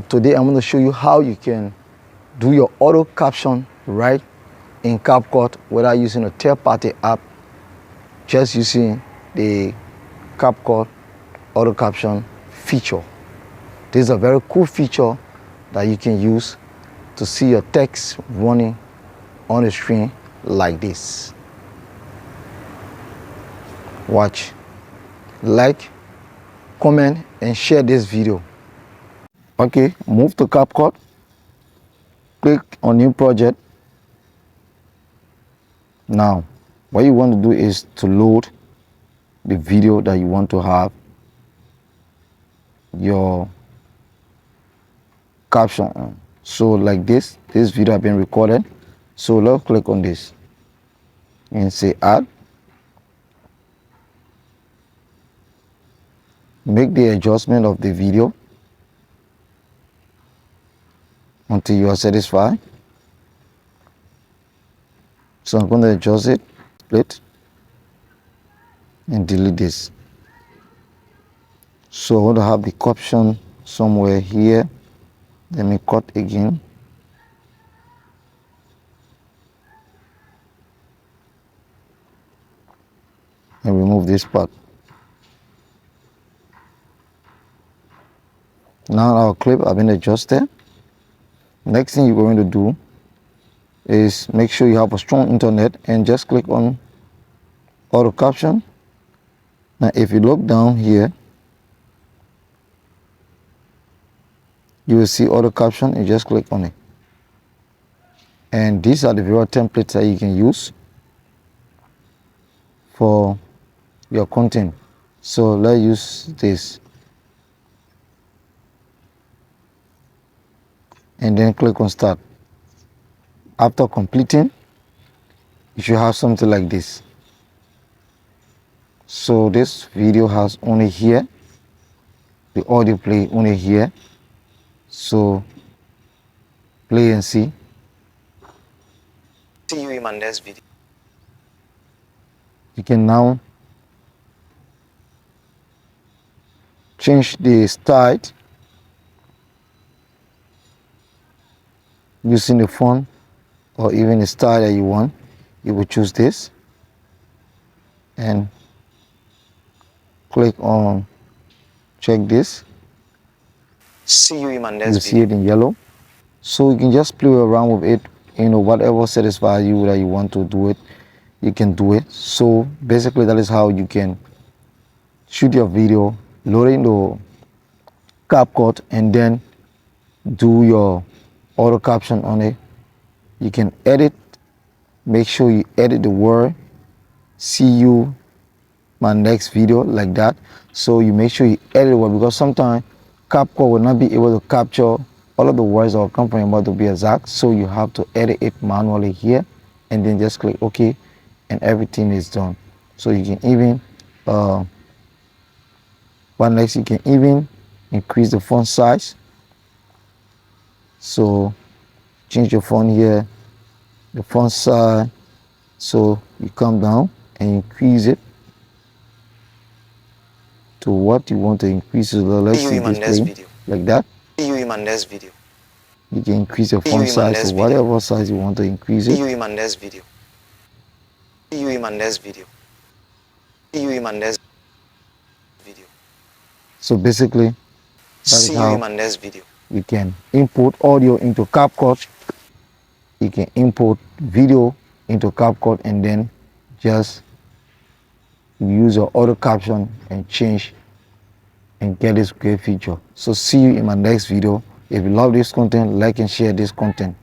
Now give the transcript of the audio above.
Today I'm going to show you how you can do your auto caption right in Capcut without using a third-party app, just using the Capcut auto caption feature. This is a very cool feature that you can use to see your text running on the screen like this. Watch, like, comment, and share this video. Okay, move to Capcut, click on new project. Now, what you want to do is to load the video that you want to have your caption on. So like this video has been recorded. So let's click on this and say add. Make the adjustment of the video until you are satisfied. So I'm going to adjust it, split, and delete this. So I want to have the caption somewhere here. Let me cut again. And remove this part. Now our clip has been adjusted. Next thing you're going to do is make sure you have a strong internet and just click on auto caption. Now if you look down here, you will see auto caption and just click on it. And these are the various templates that you can use for your content. So let's use this. And then click on start. After completing, you should have something like this. So this video has only here, the audio play only here. So play and see. See you in my next video. You can now change the style using the font or even the style that you want. You will choose this and click on check this. See you in my next You video. see it in yellow. So you can just play around with it, whatever satisfies you that you want to do it, you can do it. So basically that is how you can shoot your video, load it into Capcut, and then do your auto caption on it. You can edit, make sure you edit the word see you my next video like that. So you make sure you edit the word, because sometimes Capcut will not be able to capture all of the words that will come from your mouth to be exact. So you have to edit it manually here and then just click OK and everything is done. So you can even what next, you can even increase the font size. So change your font here, the font size. So you come down and increase it to what you want to increase. So let's see this play like that. See you in my next video. You can increase your font size to whatever size you want to increase it. See you in my next video. See you in my next video. See you in my next video. So basically, that is how in my next video. You can import audio into Capcut. You can import video into Capcut and then just use your auto caption and change and get this great feature. So see you in my next video. If you love this content, like and share this content.